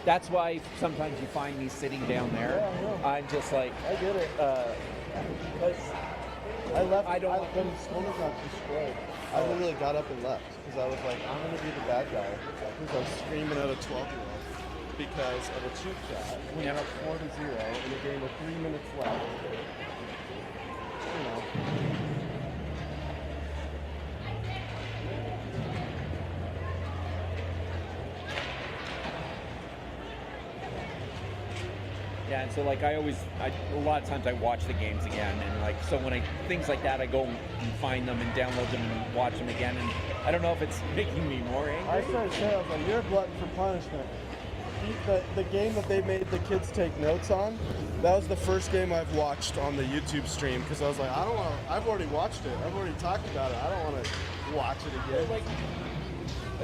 That's why sometimes you find me sitting down there. Yeah, I'm just like, I get it. I left. When school got destroyed, I literally got up and left because I was like, I'm gonna be the bad guy because I was screaming at a 12-year-old because of a chip shot. We went up 4-0 in a game with 3 minutes left. You know. yeah, and so like a lot of times I watch the games again, and like so when things like that, I go and find them and download them and watch them again, and I don't know if it's making me more angry. I started saying, I was like, you're a glutton for punishment. The game that they made the kids take notes on, that was the first game I've watched on the YouTube stream because I was like, I've already watched it. I've already talked about it. I don't want to watch it again.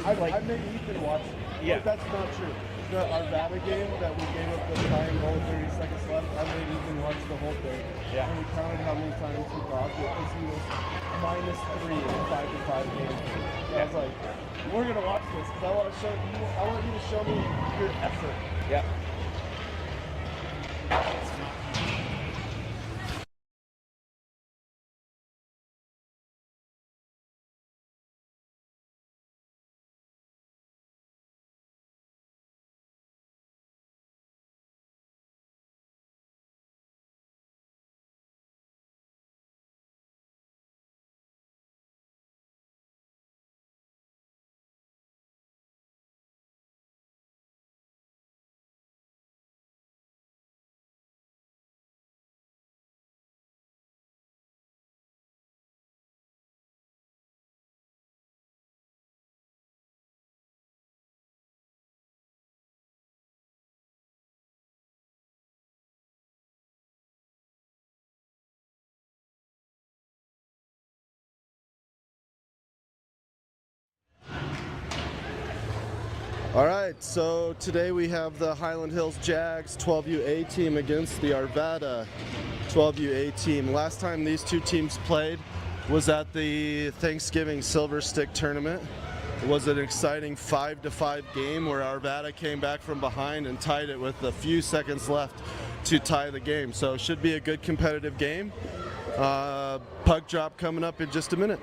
I made Ethan watch it. Yeah. But that's not true. The Arvada game that we gave up the tying goal with 30 seconds left, I made Ethan watch the whole thing. Yeah. And we counted how many times he blocked it because he was -3 in a 5-5 game. So I was like, we're going to watch this because I want you to show me your effort. Yeah. All right, so today we have the Highland Hills Jags 12U A team against the Arvada 12U A team. Last time these two teams played was at the Thanksgiving Silver Stick Tournament. It was an exciting 5-5 game where Arvada came back from behind and tied it with a few seconds left to tie the game. So it should be a good competitive game. Puck drop coming up in just a minute.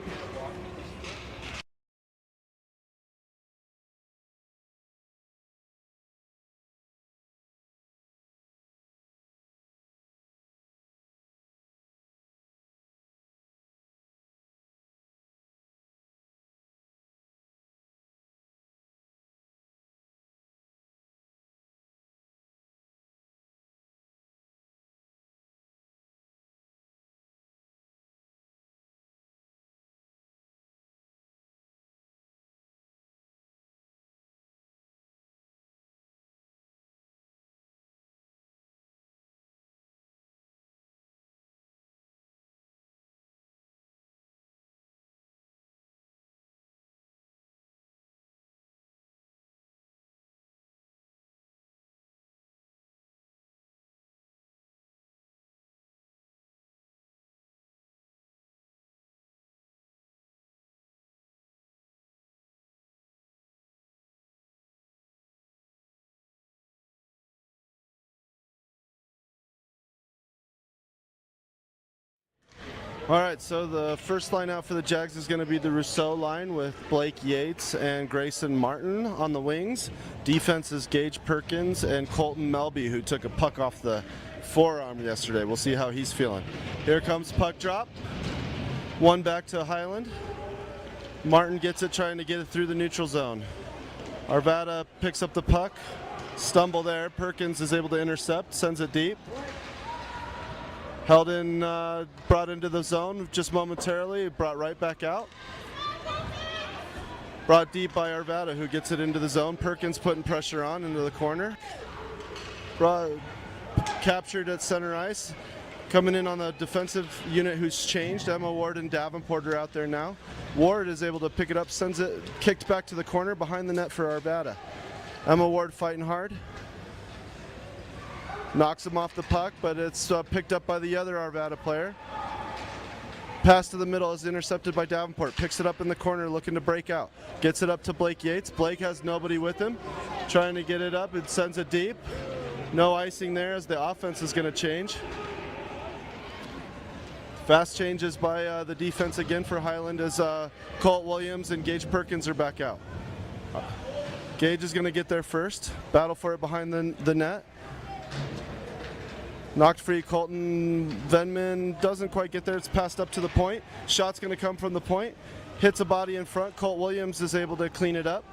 All right, so the first line out for the Jags is going to be the Rousseau line with Blake Yates and Grayson Martin on the wings. Defense is Gage Perkins and Colton Melby, who took a puck off the forearm yesterday. We'll see how he's feeling. Here comes puck drop. One back to Highland. Martin gets it, trying to get it through the neutral zone. Arvada picks up the puck. Stumble there. Perkins is able to intercept, sends it deep. Held in, brought into the zone just momentarily, brought right back out. Brought deep by Arvada, who gets it into the zone. Perkins putting pressure on into the corner. Captured at center ice. Coming in on the defensive unit who's changed. Emma Ward and Davenport are out there now. Ward is able to pick it up, sends it kicked back to the corner behind the net for Arvada. Emma Ward fighting hard. Knocks him off the puck, but it's picked up by the other Arvada player. Pass to the middle is intercepted by Davenport. Picks it up in the corner looking to break out. Gets it up to Blake Yates. Blake has nobody with him. trying to get it up. It sends it deep. No icing there as the offense is going to change. Fast changes by the defense again for Highland as Colt Williams and Gage Perkins are back out. Gage is going to get there first. Battle for it behind the net. Knocked free, Colton Venman doesn't quite get there. It's passed up to the point. Shot's going to come from the point. Hits a body in front. Colt Williams is able to clean it up.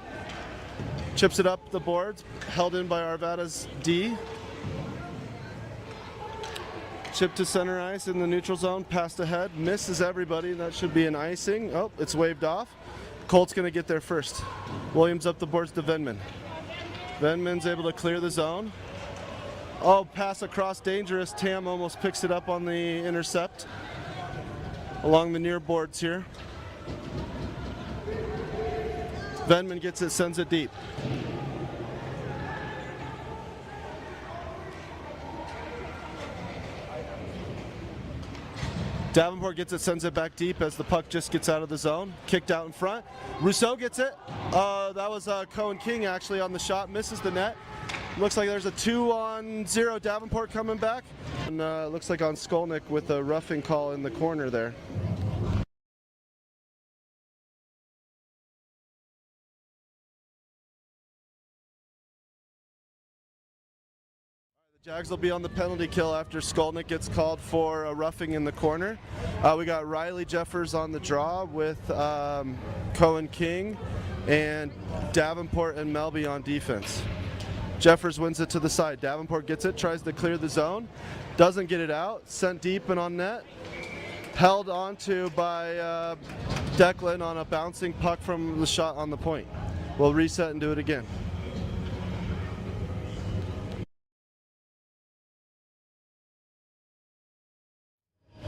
Chips it up the boards. Held in by Arvada's D. Chip to center ice in the neutral zone. Passed ahead. Misses everybody. That should be an icing. Oh, it's waved off. Colt's going to get there first. Williams up the boards to Venman. Venman's able to clear the zone. Oh, pass across, dangerous. Tam almost picks it up on the intercept along the near boards here. Venman gets it, sends it deep. Davenport gets it, sends it back deep as the puck just gets out of the zone. Kicked out in front. Rousseau gets it. That was Cohen King actually on the shot, misses the net. Looks like there's a 2-on-0 Davenport coming back. And looks like on Skolnick with a roughing call in the corner there. The Jags will be on the penalty kill after Skolnick gets called for a roughing in the corner. We got Riley Jeffers on the draw with Cohen King and Davenport and Melby on defense. Jeffers wins it to the side. Davenport gets it, tries to clear the zone. Doesn't get it out. Sent deep and on net. Held onto by Declan on a bouncing puck from the shot on the point. We'll reset and do it again.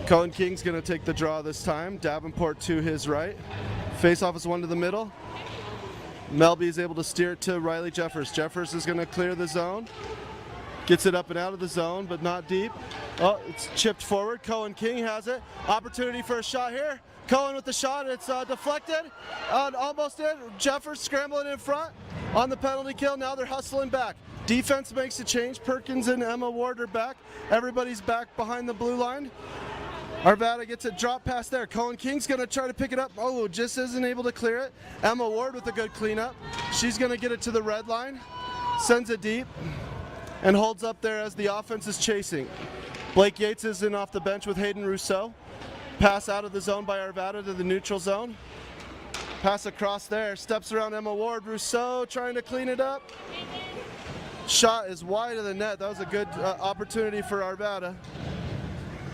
Cohen King's going to take the draw this time. Davenport to his right. Face-off is one to the middle. Melby is able to steer it to Riley Jeffers. Jeffers is going to clear the zone. Gets it up and out of the zone, but not deep. Oh, it's chipped forward. Cohen King has it. Opportunity for a shot here. Cohen with the shot. It's deflected. Almost in. Jeffers scrambling in front on the penalty kill. Now they're hustling back. Defense makes a change. Perkins and Emma Ward are back. Everybody's back behind the blue line. Arvada gets a drop pass there. Cohen King's going to try to pick it up. Oh, just isn't able to clear it. Emma Ward with a good cleanup. She's going to get it to the red line. Sends it deep and holds up there as the offense is chasing. Blake Yates is in off the bench with Hayden Rousseau. Pass out of the zone by Arvada to the neutral zone. Pass across there. Steps around Emma Ward. Rousseau trying to clean it up. Shot is wide of the net. That was a good opportunity for Arvada.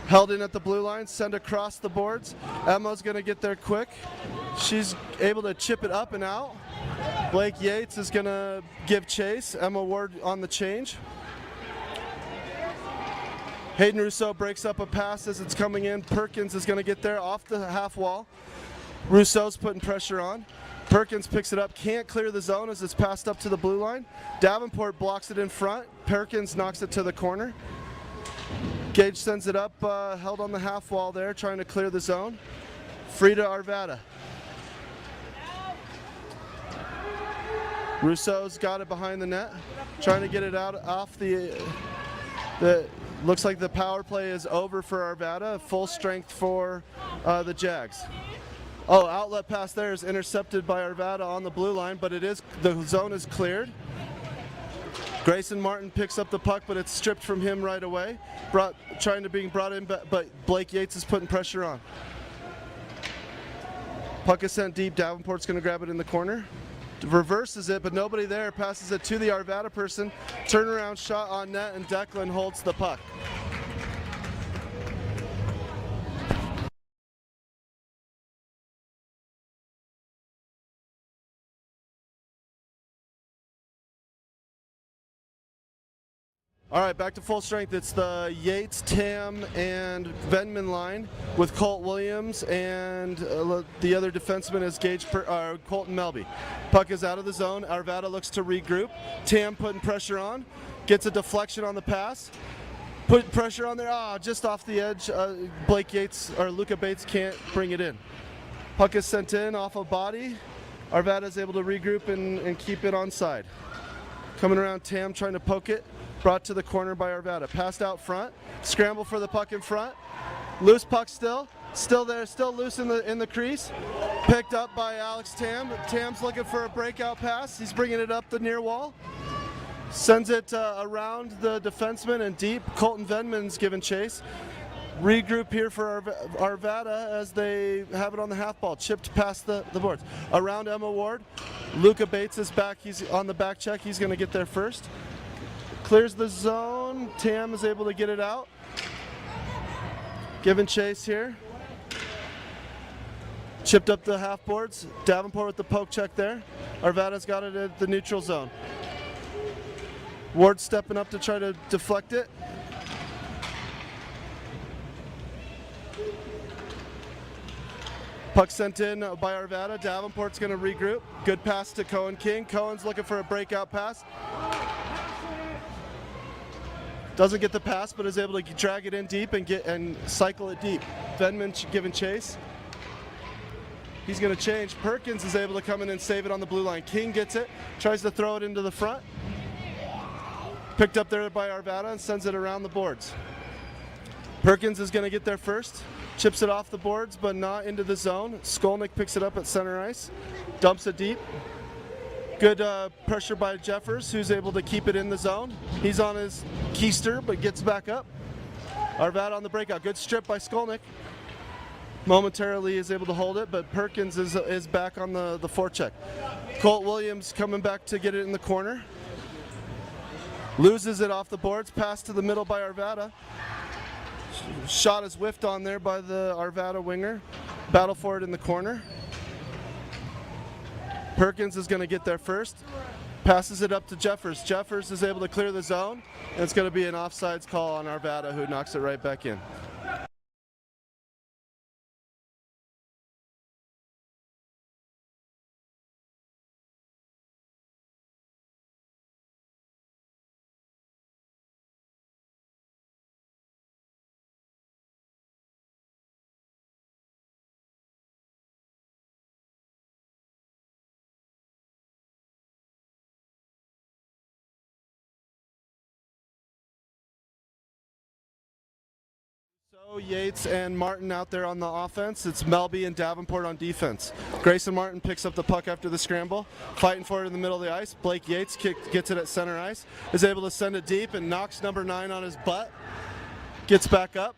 Held in at the blue line, send across the boards. Emma's going to get there quick. She's able to chip it up and out. Blake Yates is going to give chase. Emma Ward on the change. Hayden Rousseau breaks up a pass as it's coming in. Perkins is going to get there off the half wall. Rousseau's putting pressure on. Perkins picks it up, can't clear the zone as it's passed up to the blue line. Davenport blocks it in front. Perkins knocks it to the corner. Gage sends it up, held on the half wall there, trying to clear the zone. Free to Arvada. Rousseau's got it behind the net, trying to get it out off the looks like the power play is over for Arvada, full strength for the Jags. Oh, outlet pass there is intercepted by Arvada on the blue line, but the zone is cleared. Grayson Martin picks up the puck, but it's stripped from him right away. Trying to being brought in, but Blake Yates is putting pressure on. Puck is sent deep. Davenport's going to grab it in the corner. Reverses it, but nobody there. Passes it to the Arvada person. Turnaround shot on net, and Declan holds the puck. All right, back to full strength. It's the Yates, Tam, and Venman line with Colt Williams, and the other defenseman is Colton Melby. Puck is out of the zone. Arvada looks to regroup. Tam putting pressure on, gets a deflection on the pass. Put pressure on there. Just off the edge. Blake Yates or Luca Bates can't bring it in. Puck is sent in off a body. Arvada is able to regroup and keep it onside. Coming around Tam, trying to poke it. Brought to the corner by Arvada. Passed out front. Scramble for the puck in front. Loose puck still. Still there, still loose in the crease. Picked up by Alex Tam. Tam's looking for a breakout pass. He's bringing it up the near wall. Sends it around the defenseman and deep. Colton Venman's giving chase. Regroup here for Arvada as they have it on the half ball. Chipped past the boards. Around Emma Ward. Luca Bates is back. He's on the back check. He's going to get there first. Clears the zone. Tam is able to get it out. Giving chase here. Chipped up the half boards. Davenport with the poke check there. Arvada's got it at the neutral zone. Ward stepping up to try to deflect it. Puck sent in by Arvada. Davenport's going to regroup. Good pass to Cohen King. Cohen's looking for a breakout pass. Doesn't get the pass, but is able to drag it in deep and cycle it deep. Venman giving chase. He's going to change. Perkins is able to come in and save it on the blue line. King gets it, tries to throw it into the front. Picked up there by Arvada and sends it around the boards. Perkins is going to get there first. Chips it off the boards, but not into the zone. Skolnick picks it up at center ice. Dumps it deep. Good pressure by Jeffers, who's able to keep it in the zone. He's on his keister, but gets back up. Arvada on the breakout. Good strip by Skolnick. Momentarily is able to hold it, but Perkins is back on the forecheck. Colt Williams coming back to get it in the corner. Loses it off the boards. Pass to the middle by Arvada. Shot is whiffed on there by the Arvada winger. Battle for it in the corner. Perkins is going to get there first. Passes it up to Jeffers. Jeffers is able to clear the zone, and it's going to be an offsides call on Arvada, who knocks it right back in. So Yates and Martin out there on the offense. It's Melby and Davenport on defense. Grayson Martin picks up the puck after the scramble, fighting for it in the middle of the ice. Blake Yates gets it at center ice, is able to send it deep and knocks number 9 on his butt. Gets back up.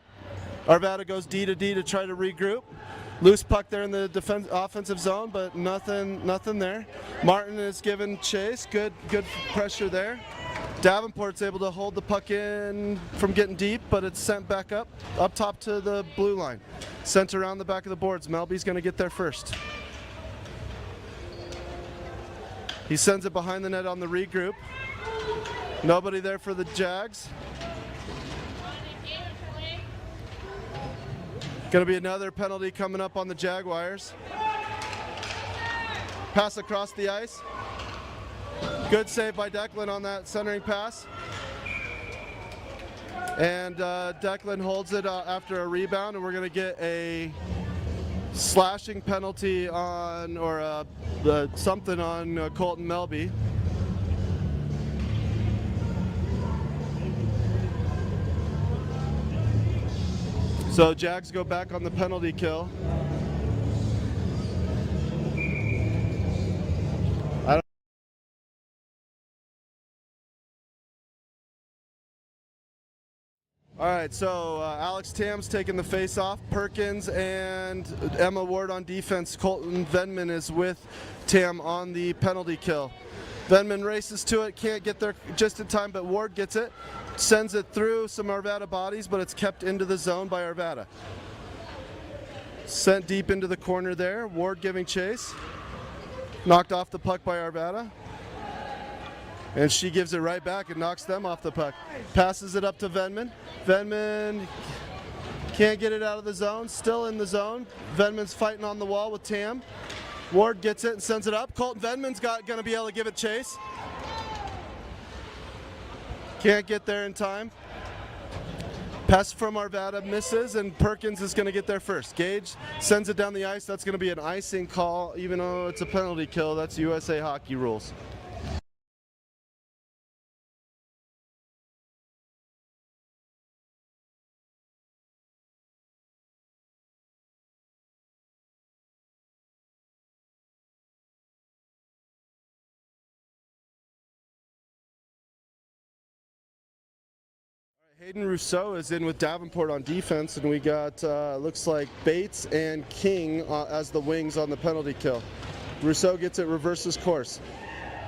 Arvada goes D to D to try to regroup. Loose puck there in the offensive zone, but nothing there. Martin is given chase. Good pressure there. Davenport's able to hold the puck in from getting deep, but it's sent back up top to the blue line. Sent around the back of the boards. Melby's going to get there first. He sends it behind the net on the regroup. Nobody there for the Jags. Going to be another penalty coming up on the Jaguars. Pass across the ice. Good save by Declan on that centering pass. And Declan holds it after a rebound, and we're going to get a slashing penalty on, or something on Colton Melby. So Jags go back on the penalty kill. All right, so Alex Tam's taking the face-off. Perkins and Emma Ward on defense. Colton Venman is with Tam on the penalty kill. Venman races to it, can't get there just in time, but Ward gets it. Sends it through some Arvada bodies, but it's kept into the zone by Arvada. Sent deep into the corner there. Ward giving chase. Knocked off the puck by Arvada. And she gives it right back and knocks them off the puck. Passes it up to Venman. Venman can't get it out of the zone. Still in the zone. Venman's fighting on the wall with Tam. Ward gets it and sends it up. Colton Venman's going to be able to give it chase. Can't get there in time. Pass from Arvada misses, and Perkins is going to get there first. Gage sends it down the ice. That's going to be an icing call, even though it's a penalty kill. That's USA hockey rules. Hayden Rousseau is in with Davenport on defense, and we got, looks like Bates and King as the wings on the penalty kill. Rousseau gets it, reverses course.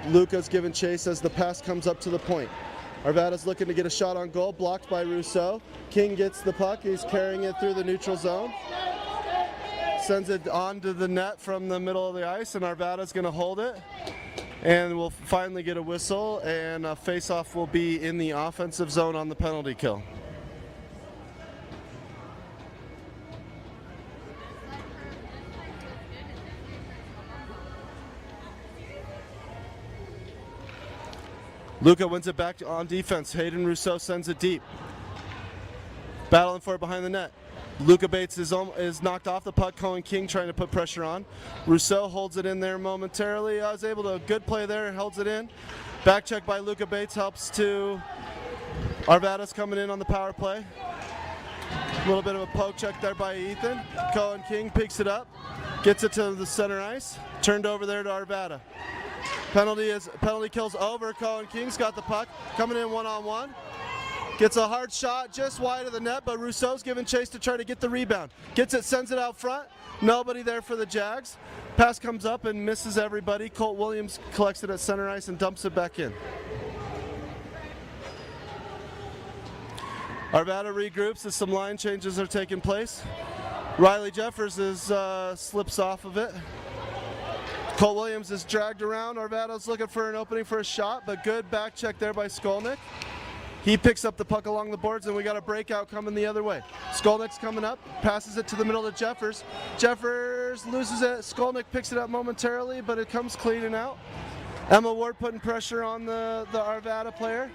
Luca's given chase as the pass comes up to the point. Arvada's looking to get a shot on goal, blocked by Rousseau. King gets the puck, he's carrying it through the neutral zone. Sends it onto the net from the middle of the ice, and Arvada's going to hold it. And we'll finally get a whistle, and a face-off will be in the offensive zone on the penalty kill. Luca wins it back on defense. Hayden Rousseau sends it deep. Battling for it behind the net. Luca Bates is knocked off the puck. Cohen King trying to put pressure on. Rousseau holds it in there momentarily. Was able to, good play there, holds it in. Back check by Luca Bates helps to Arvada's coming in on the power play. A little bit of a poke check there by Ethan. Cohen King picks it up, gets it to the center ice, turned over there to Arvada. Penalty kills over. Cohen King's got the puck, coming in one-on-one. Gets a hard shot just wide of the net, but Rousseau's giving chase to try to get the rebound. Gets it, sends it out front. Nobody there for the Jags. Pass comes up and misses everybody. Colt Williams collects it at center ice and dumps it back in. Arvada regroups as some line changes are taking place. Riley Jeffers slips off of it. Colt Williams is dragged around. Arvada's looking for an opening for a shot, but good back check there by Skolnick. He picks up the puck along the boards, and we got a breakout coming the other way. Skolnick's coming up, passes it to the middle to Jeffers. Jeffers loses it. Skolnick picks it up momentarily, but it comes clean and out. Emma Ward putting pressure on the Arvada player.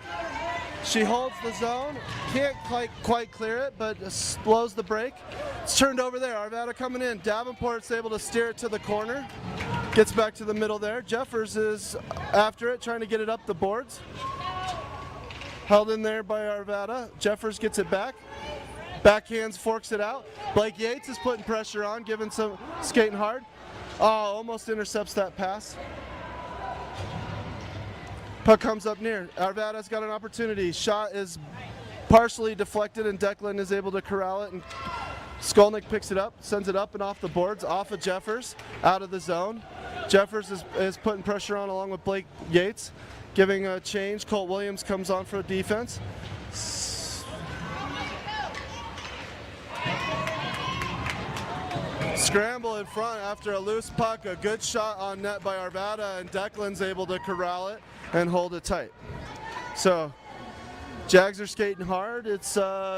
She holds the zone, can't quite clear it, but blows the break. It's turned over there. Arvada coming in. Davenport's able to steer it to the corner. Gets back to the middle there. Jeffers is after it, trying to get it up the boards. Held in there by Arvada. Jeffers gets it back. Backhands, forks it out. Blake Yates is putting pressure on, giving some skating hard. Oh, almost intercepts that pass. Puck comes up near. Arvada's got an opportunity. Shot is partially deflected, and Declan is able to corral it. And Skolnick picks it up, sends it up and off the boards, off of Jeffers, out of the zone. Jeffers is putting pressure on along with Blake Yates, giving a change. Colt Williams comes on for defense. Scramble in front after a loose puck. A good shot on net by Arvada, and Declan's able to corral it and hold it tight. So Jags are skating hard. Its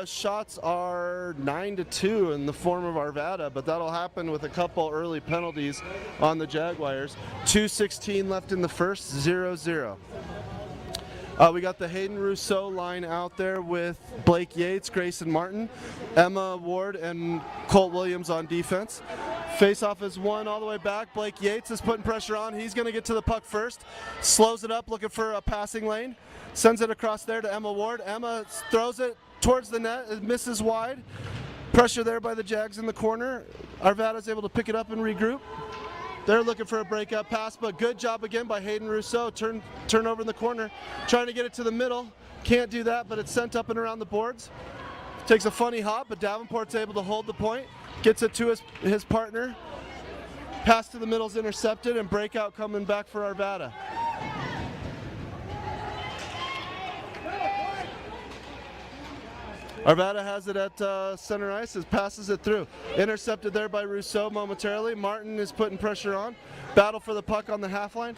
shots are 9-2 in the form of Arvada, but that'll happen with a couple early penalties on the Jaguars. 2:16 left in the first, 0-0. We got the Hayden Rousseau line out there with Blake Yates, Grayson Martin, Emma Ward, and Colt Williams on defense. Face-off is won all the way back. Blake Yates is putting pressure on. He's going to get to the puck first. Slows it up, looking for a passing lane. Sends it across there to Emma Ward. Emma throws it towards the net. It misses wide. Pressure there by the Jags in the corner. Arvada's able to pick it up and regroup. They're looking for a breakout pass, but good job again by Hayden Rousseau. Turnover in the corner. Trying to get it to the middle. Can't do that, but it's sent up and around the boards. Takes a funny hop, but Davenport's able to hold the point. Gets it to his partner. Pass to the middle is intercepted, and breakout coming back for Arvada. Arvada has it at center ice, passes it through. Intercepted there by Rousseau momentarily. Martin is putting pressure on. Battle for the puck on the half line.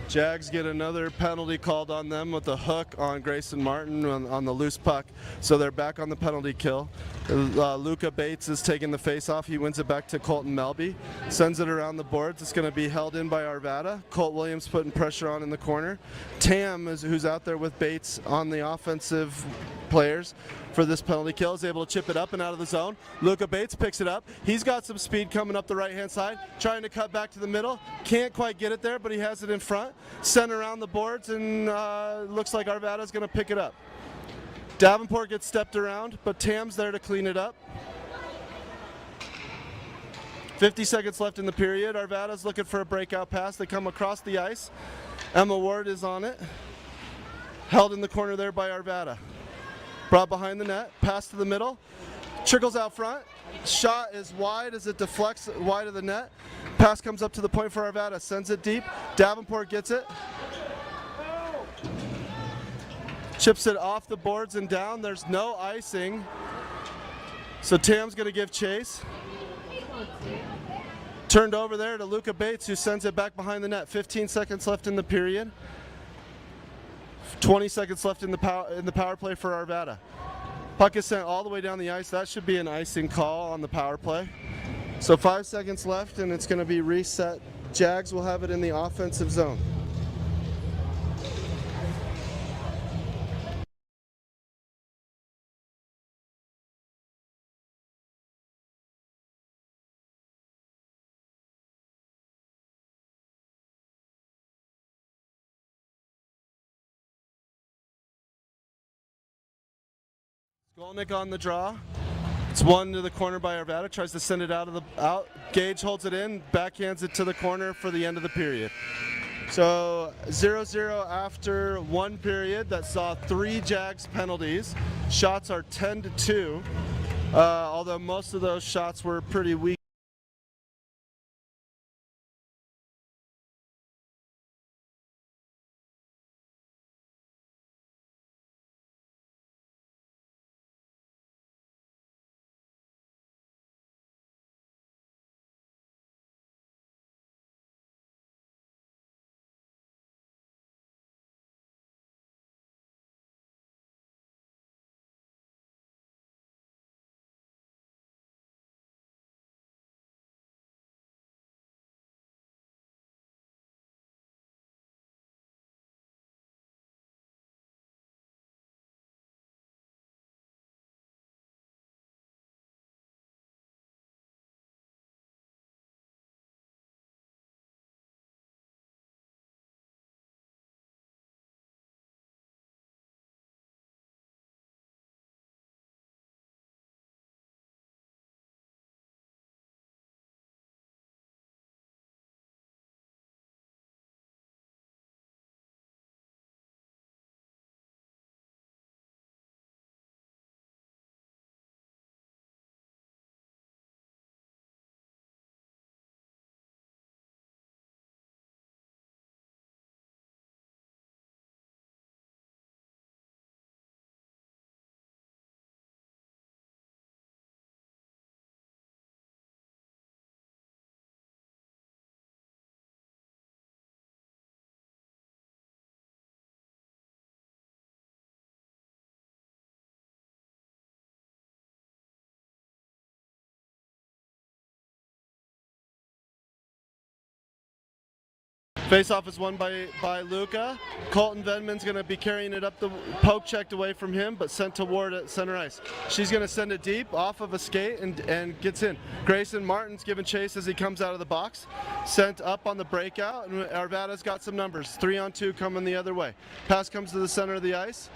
Jags get another penalty called on them with a hook on Grayson Martin on the loose puck. So they're back on the penalty kill. Luca Bates is taking the face-off. He wins it back to Colton Melby. Sends it around the boards. It's going to be held in by Arvada. Colt Williams putting pressure on in the corner. Tam, who's out there with Bates on the offensive players, for this penalty kill, is able to chip it up and out of the zone. Luka Bates picks it up. He's got some speed coming up the right-hand side, trying to cut back to the middle. Can't quite get it there, but he has it in front. Sent around the boards, and looks like Arvada's going to pick it up. Davenport gets stepped around, but Tam's there to clean it up. 50 seconds left in the period. Arvada's looking for a breakout pass. They come across the ice. Emma Ward is on it. Held in the corner there by Arvada. Brought behind the net. Pass to the middle. Trickles out front. Shot is wide as it deflects wide of the net. Pass comes up to the point for Arvada. Sends it deep. Davenport gets it. Chips it off the boards and down. There's no icing. So Tam's going to give chase. Turned over there to Luka Bates, who sends it back behind the net. 15 seconds left in the period. 20 seconds left in the power play for Arvada. Puck is sent all the way down the ice. That should be an icing call on the power play. So 5 seconds left, and it's going to be reset. Jags will have it in the offensive zone. Skolnick on the draw. It's one to the corner by Arvada. Tries to send it out. Gage holds it in. Backhands it to the corner for the end of the period. So 0-0 after one period that saw 3 Jags penalties. Shots are 10-2. Although most of those shots were pretty weak. Face-off is won by Luka. Colton Venman's going to be carrying it up the poke, checked away from him, but sent toward at center ice. She's going to send it deep off of a skate and gets in. Grayson Martin's giving chase as he comes out of the box. Sent up on the breakout, and Arvada's got some numbers. 3-on-2 coming the other way. Pass comes to the center of the ice.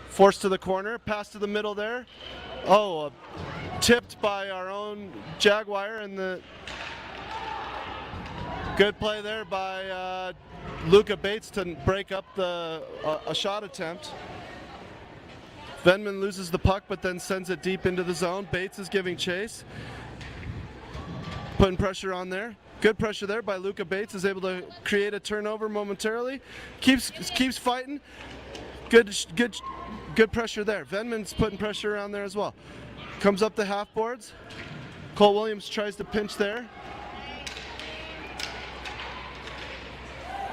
Forced to the corner. Pass to the middle there. Tipped by our own Jaguar, and the good play there by Luka Bates to break up a shot attempt. Venman loses the puck, but then sends it deep into the zone. Bates is giving chase. Putting pressure on there. Good pressure there by Luka Bates, is able to create a turnover momentarily. Keeps fighting. Good pressure there. Venman's putting pressure around there as well. Comes up the half boards. Cole Williams tries to pinch there.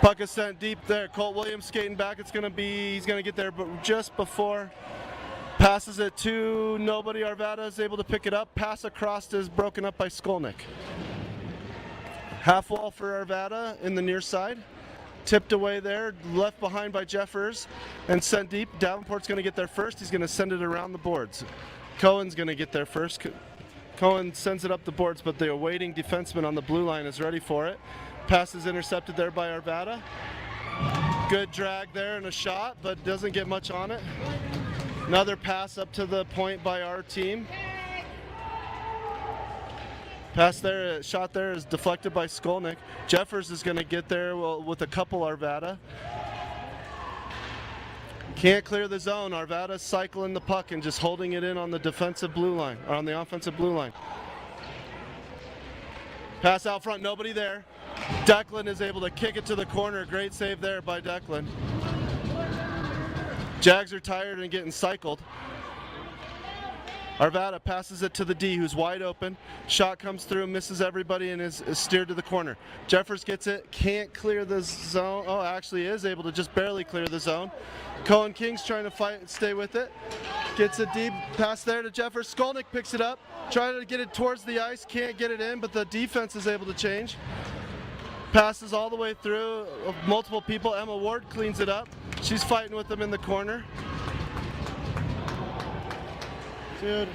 Puck is sent deep there. Colt Williams skating back. He's going to get there, but just before. Passes it to nobody. Arvada is able to pick it up. Pass across is broken up by Skolnick. Half wall for Arvada in the near side. tipped away there, left behind by Jeffers, and sent deep. Davenport's going to get there first. He's going to send it around the boards. Cohen's going to get there first. Cohen sends it up the boards, but the awaiting defenseman on the blue line is ready for it. Pass is intercepted there by Arvada. Good drag there and a shot, but doesn't get much on it. Another pass up to the point by our team. Pass there, shot there is deflected by Skolnick. Jeffers is going to get there with a couple Arvada. Can't clear the zone. Arvada's cycling the puck and just holding it in on the defensive blue line, or on the offensive blue line. Pass out front, nobody there. Declan is able to kick it to the corner. Great save there by Declan. Jags are tired and getting cycled. Arvada passes it to the D, who's wide open. Shot comes through, misses everybody, and is steered to the corner. Jeffers gets it, can't clear the zone. Oh, actually is able to just barely clear the zone. Cohen King's trying to fight, stay with it. Gets a deep pass there to Jeffers. Skolnick picks it up, trying to get it towards the ice, can't get it in, but the defense is able to change. Passes all the way through multiple people. Emma Ward cleans it up. She's fighting with them in the corner. Dude.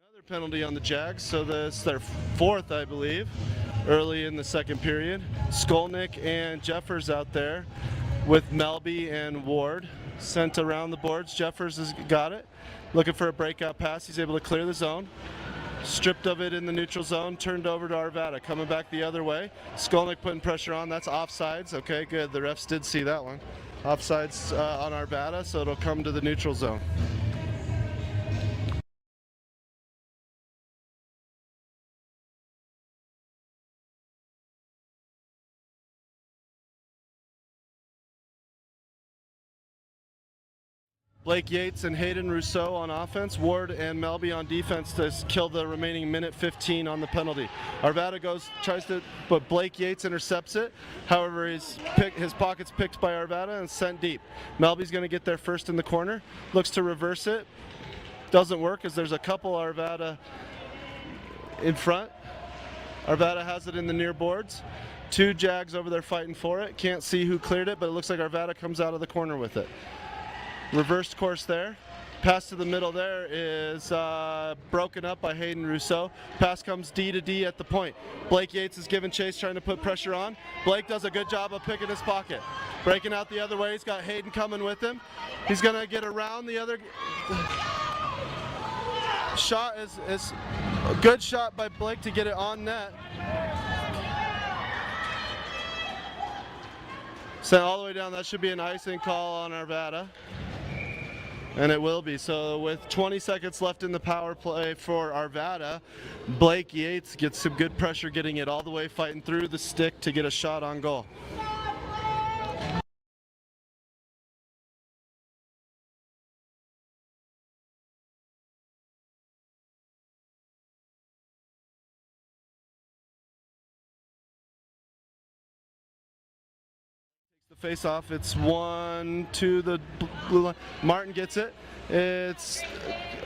Another penalty on the Jags, so that's their fourth, I believe, early in the second period. Skolnick and Jeffers out there with Melby and Ward sent around the boards. Jeffers has got it, looking for a breakout pass. He's able to clear the zone. Stripped of it in the neutral zone, turned over to Arvada, coming back the other way. Skolnick putting pressure on, that's offsides. Okay, good, the refs did see that one. Offsides on Arvada, so it'll come to the neutral zone. Blake Yates and Hayden Rousseau on offense, Ward and Melby on defense to kill the remaining minute 15 on the penalty. Arvada tries to, but Blake Yates intercepts it. However, his pocket's picked by Arvada and sent deep. Melby's going to get there first in the corner, looks to reverse it. Doesn't work as there's a couple Arvada in front. Arvada has it in the near boards. Two Jags over there fighting for it. Can't see who cleared it, but it looks like Arvada comes out of the corner with it. Reversed course there. Pass to the middle there is broken up by Hayden Rousseau. Pass comes D to D at the point. Blake Yates is giving chase, trying to put pressure on. Blake does a good job of picking his pocket. Breaking out the other way, he's got Hayden coming with him. He's going to get around the other. Shot is a good shot by Blake to get it on net. Sent all the way down, that should be an icing call on Arvada. And it will be. So with 20 seconds left in the power play for Arvada, Blake Yates gets some good pressure, getting it all the way, fighting through the stick to get a shot on goal. The face off, it's 1 to the blue line. Martin gets it. It's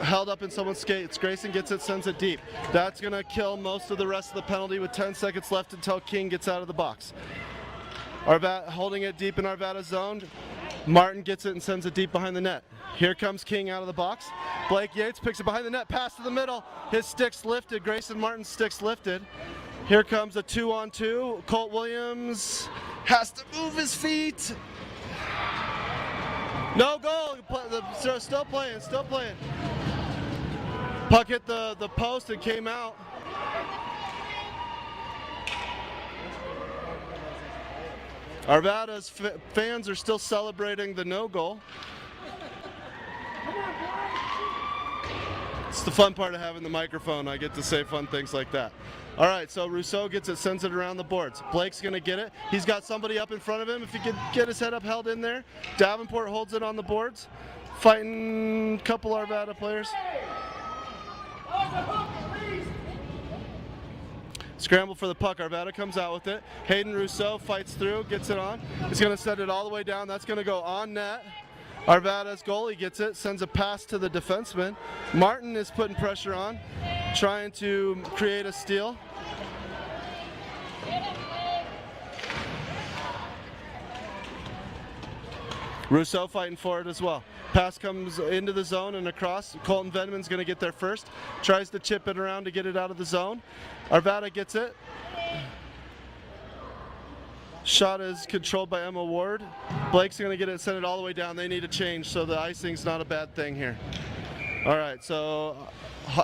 held up in someone's skates. Grayson gets it, sends it deep. That's going to kill most of the rest of the penalty with 10 seconds left until King gets out of the box. Arvada holding it deep in Arvada's zone. Martin gets it and sends it deep behind the net. Here comes King out of the box. Blake Yates picks it behind the net, pass to the middle. His stick's lifted. Grayson Martin's stick's lifted. Here comes a 2-on-2. Colt Williams has to move his feet. No goal. Still playing. Puck hit the post and came out. Arvada's fans are still celebrating the no goal. It's the fun part of having the microphone. I get to say fun things like that. All right, so Rousseau gets it, sends it around the boards. Blake's going to get it. He's got somebody up in front of him. If he could get his head up held in there. Davenport holds it on the boards. fighting a couple Arvada players. Scramble for the puck. Arvada comes out with it. Hayden Rousseau fights through, gets it on. He's going to send it all the way down. That's going to go on net. Arvada's goalie gets it, sends a pass to the defenseman. Martin is putting pressure on, trying to create a steal. Rousseau fighting for it as well. Pass comes into the zone and across. Colton Venman's going to get there first. Tries to chip it around to get it out of the zone. Arvada gets it. Shot is controlled by Emma Ward. Blake's going to get it, send it all the way down. They need a change, so the icing's not a bad thing here. All right, so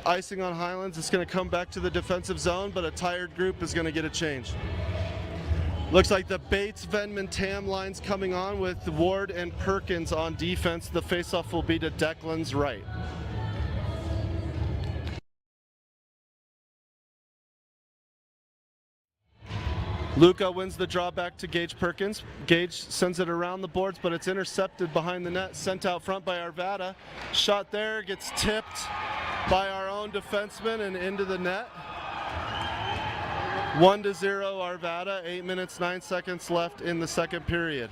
icing on Highlands. It's going to come back to the defensive zone, but a tired group is going to get a change. Looks like the Bates, Venman, Tam line's coming on with Ward and Perkins on defense. The faceoff will be to Declan's right. Luca wins the draw back to Gage Perkins. Gage sends it around the boards, but it's intercepted behind the net, sent out front by Arvada. Shot there, gets tipped by our own defenseman and into the net. 1-0 Arvada, 8 minutes, 9 seconds left in the second period.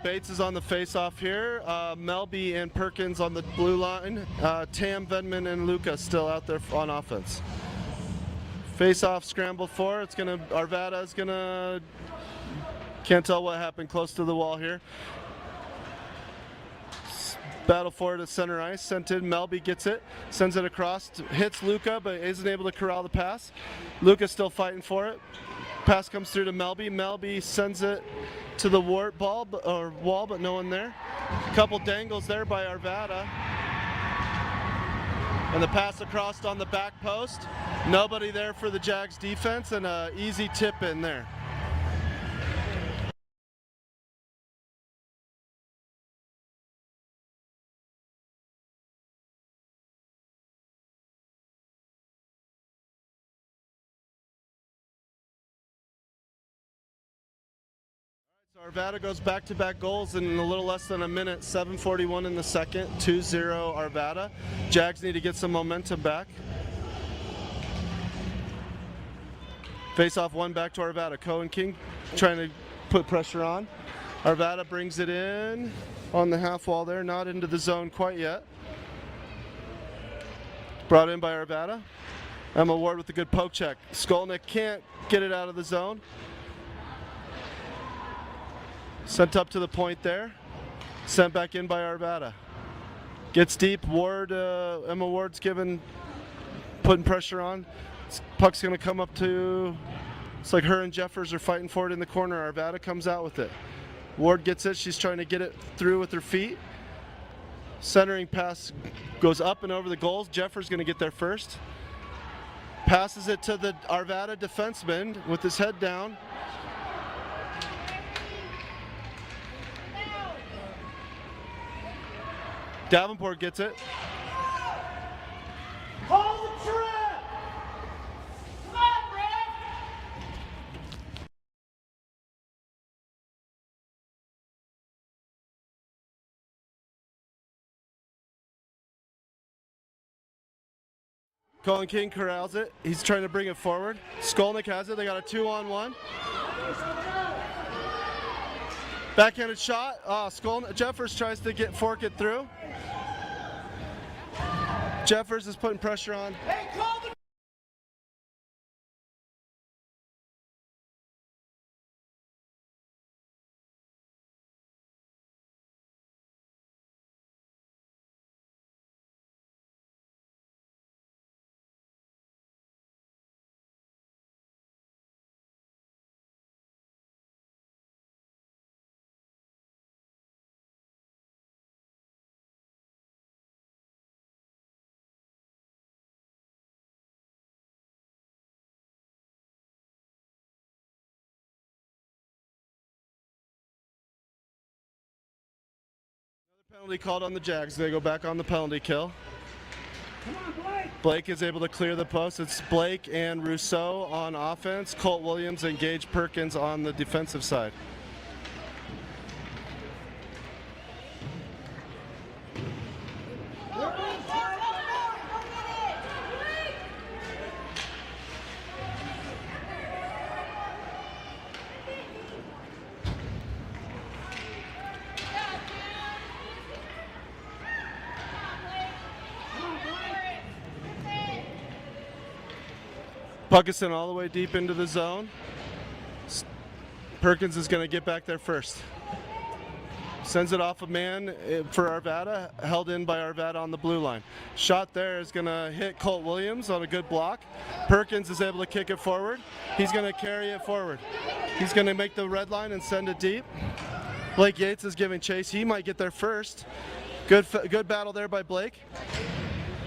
Bates is on the face-off here. Melby and Perkins on the blue line. Tam, Venman, and Luca still out there on offense. Face-off scramble for. It's gonna. Arvada is gonna. Can't tell what happened. Close to the wall here. Battle for it at center ice. Sent in. Melby gets it. Sends it across. Hits Luca, but isn't able to corral the pass. Luca's still fighting for it. Pass comes through to Melby. Melby sends it to the wall, but no one there. A couple dangles there by Arvada. And the pass across on the back post. Nobody there for the Jags defense, and an easy tip in there. So Arvada goes back-to-back goals in a little less than a minute, 7:41 in the second, 2-0 Arvada. Jags need to get some momentum back. Face-off one back to Arvada. Cohen King trying to put pressure on. Arvada brings it in on the half wall there, not into the zone quite yet. Brought in by Arvada. Emma Ward with a good poke check. Skolnick can't get it out of the zone. Sent up to the point there. Sent back in by Arvada. Gets deep. Ward, Emma Ward's putting pressure on. Puck's going to come up to, it's like her and Jeffers are fighting for it in the corner. Arvada comes out with it. Ward gets it. She's trying to get it through with her feet. Centering pass goes up and over the goals. Jeffers going to get there first. Passes it to the Arvada defenseman with his head down. Davenport gets it. Call the trap! Come on, Brad! Colin King corrals it. He's trying to bring it forward. Skolnick has it. They got a 2-on-1. Backhanded shot. Jeffers tries to fork it through. Jeffers is putting pressure on. Hey, call the Penalty called on the Jags. They go back on the penalty kill. Come on, Blake. Blake is able to clear the post. It's Blake and Rousseau on offense. Colt Williams and Gage Perkins on the defensive side. Puck is sent all the way deep into the zone. Perkins is going to get back there first. Sends it off a man for Arvada, held in by Arvada on the blue line. Shot there is going to hit Colt Williams on a good block. Perkins is able to kick it forward. He's going to carry it forward. He's going to make the red line and send it deep. Blake Yates is giving chase. He might get there first. Good battle there by Blake.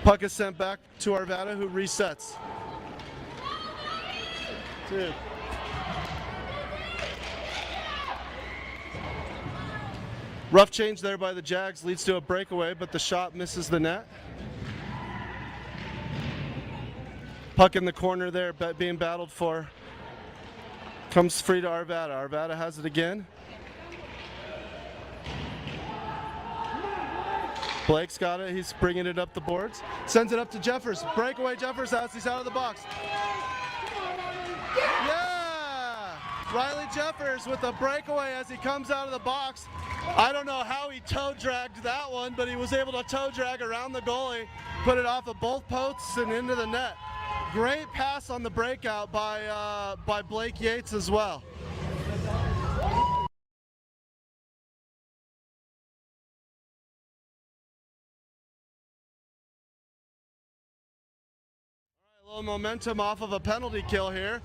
Puck is sent back to Arvada, who resets. Two. Rough change there by the Jags leads to a breakaway, but the shot misses the net. Puck in the corner there being battled for. Comes free to Arvada. Arvada has it again. Blake's got it. He's bringing it up the boards. Sends it up to Jeffers. Breakaway Jeffers as he's out of the box. Yeah! Riley Jeffers with a breakaway as he comes out of the box. I don't know how he toe dragged that one, but he was able to toe drag around the goalie, put it off of both posts and into the net. Great pass on the breakout by Blake Yates as well. A little momentum off of a penalty kill here.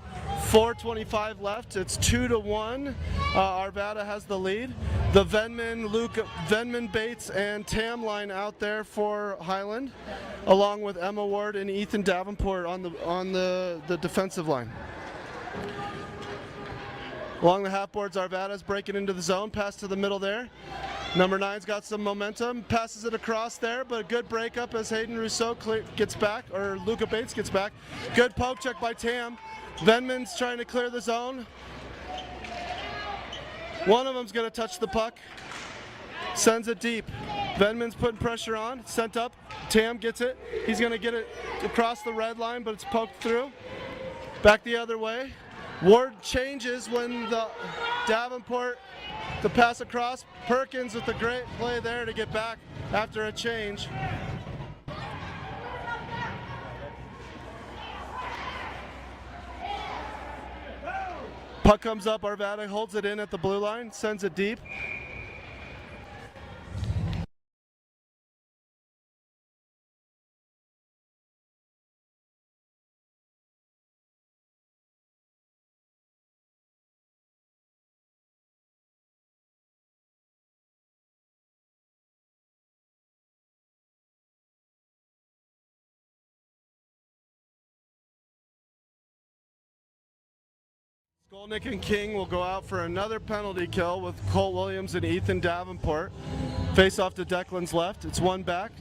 4:25 left. It's 2-1. Arvada has the lead. The Venman, Bates, and Tam line out there for Highland, along with Emma Ward and Ethan Davenport on the defensive line. Along the half boards, Arvada's breaking into the zone. Pass to the middle there. Number 9's got some momentum, passes it across there, but a good breakup as Hayden Rousseau gets back, or Luca Bates gets back. Good poke check by Tam. Venman's trying to clear the zone. One of them's going to touch the puck. Sends it deep. Venman's putting pressure on, sent up. Tam gets it. He's going to get it across the red line, but it's poked through. Back the other way. Ward changes when the Davenport, the pass across. Perkins with a great play there to get back after a change. Puck comes up, Arvada holds it in at the blue line, sends it deep. Skolnick and King will go out for another penalty kill with Colt Williams and Ethan Davenport. Face off to Declan's left. It's one back.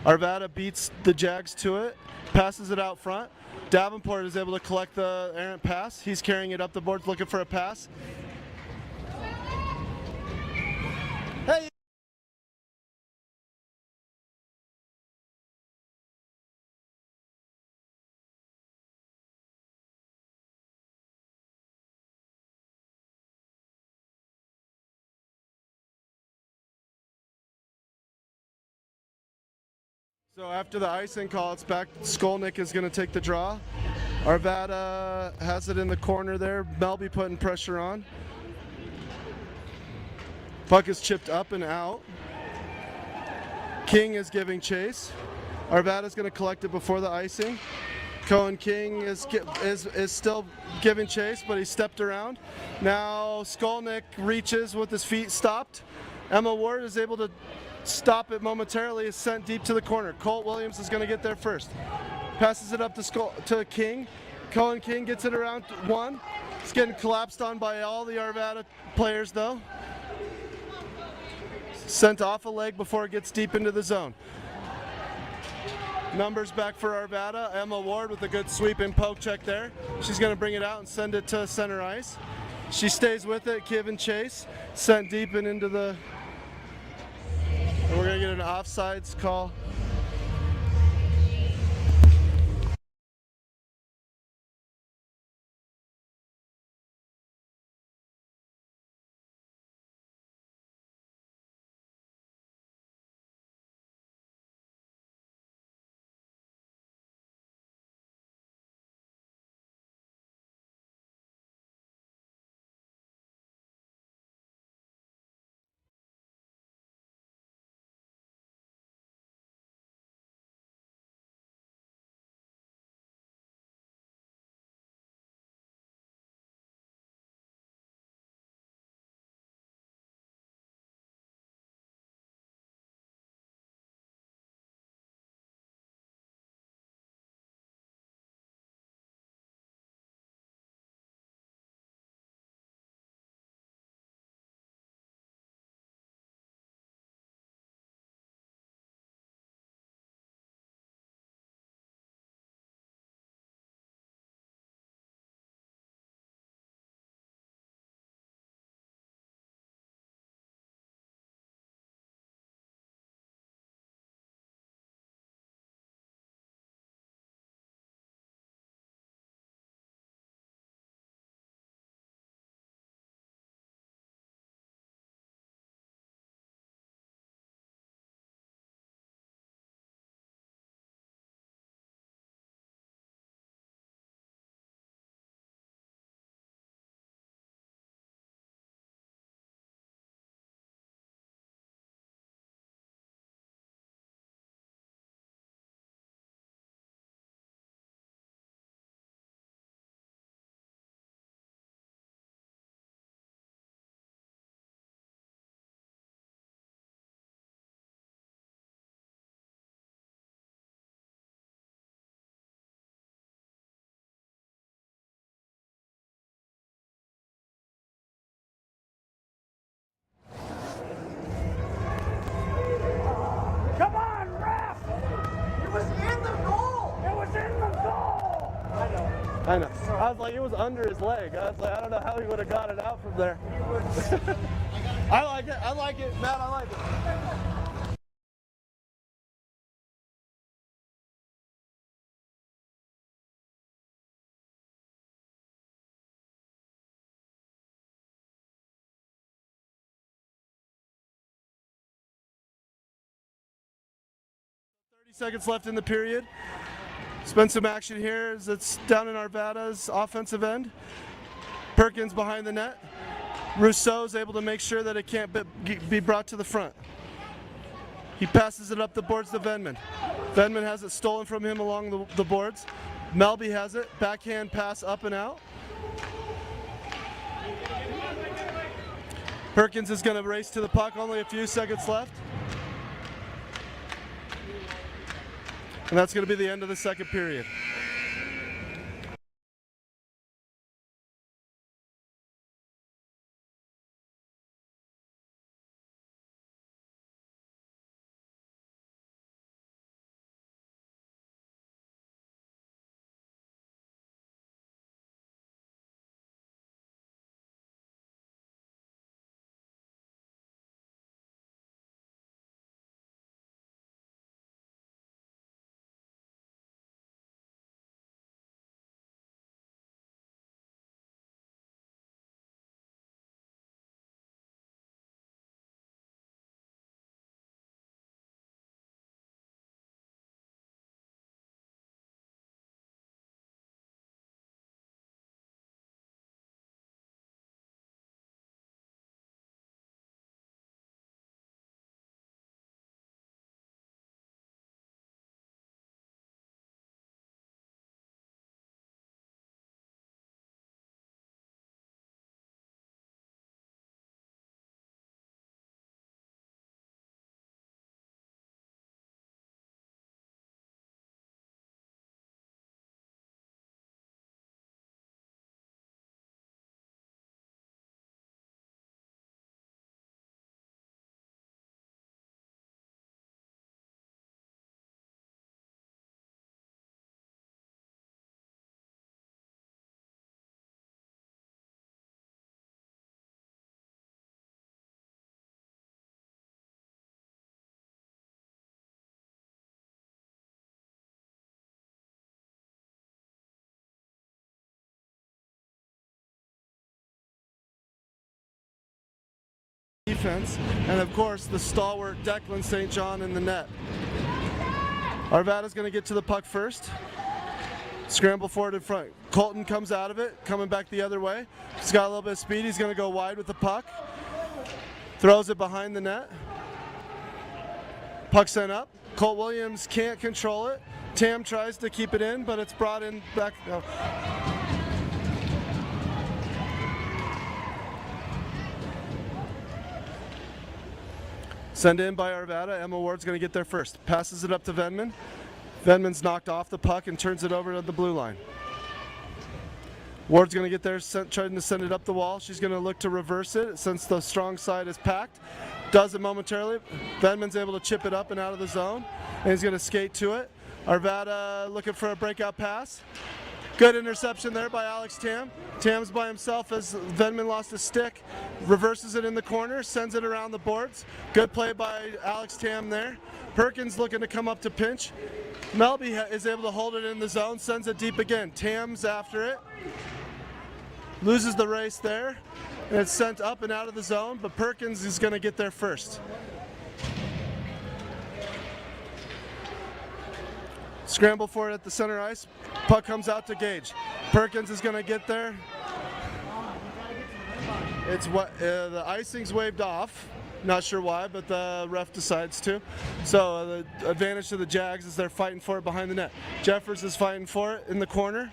Arvada beats the Jags to it, passes it out front. Davenport is able to collect the errant pass. He's carrying it up the boards looking for a pass. Hey! So after the icing call, it's back. Skolnick is going to take the draw. Arvada has it in the corner there. Melby putting pressure on. Puck is chipped up and out. King is giving chase. Arvada's going to collect it before the icing. Cohen King is still giving chase, but he stepped around. Now Skolnick reaches with his feet stopped. Emma Ward is able to stop it momentarily, is sent deep to the corner. Colt Williams is going to get there first. Passes it up to King. Cohen King gets it around one. It's getting collapsed on by all the Arvada players though. Sent off a leg before it gets deep into the zone. Numbers back for Arvada. Emma Ward with a good sweep and poke check there. She's going to bring it out and send it to center ice. She stays with it, give and chase. Sent deep and into the... And we're going to get an offsides call. Come on, ref! It was in the goal! It was in the goal! I know. I know. I was like, it was under his leg. I was like, I don't know how he would have got it out from there. I like it. I like it, Matt. I like it. Seconds left in the period. It's been some action here as it's down in Arvada's offensive end. Perkins behind the net. Rousseau's able to make sure that it can't be brought to the front. He passes it up the boards to Venman. Venman has it stolen from him along the boards. Melby has it. Backhand pass up and out. Perkins is going to race to the puck. Only a few seconds left. And that's going to be the end of the second period. defense, and of course the stalwart Declan St. John in the net. Arvada's going to get to the puck first. Scramble forward in front. Colton comes out of it, coming back the other way. He's got a little bit of speed. He's going to go wide with the puck. Throws it behind the net. Puck sent up. Colt Williams can't control it. Tam tries to keep it in, but it's brought in back. Oh. Send in by Arvada. Emma Ward's going to get there first. Passes it up to Venman. Venman's knocked off the puck and turns it over to the blue line. Ward's going to get there, trying to send it up the wall. She's going to look to reverse it since the strong side is packed. Does it momentarily. Venman's able to chip it up and out of the zone, and he's going to skate to it. Arvada looking for a breakout pass. Good interception there by Alex Tam. Tam's by himself as Venman lost his stick. Reverses it in the corner, sends it around the boards. Good play by Alex Tam there. Perkins looking to come up to pinch. Melby is able to hold it in the zone, sends it deep again. Tam's after it. Loses the race there. And it's sent up and out of the zone, but Perkins is going to get there first. Scramble for it at the center ice. Puck comes out to Gage. Perkins is going to get there. It's what the icing's waved off. Not sure why, but the ref decides to. So the advantage to the Jags is they're fighting for it behind the net. Jeffers is fighting for it in the corner.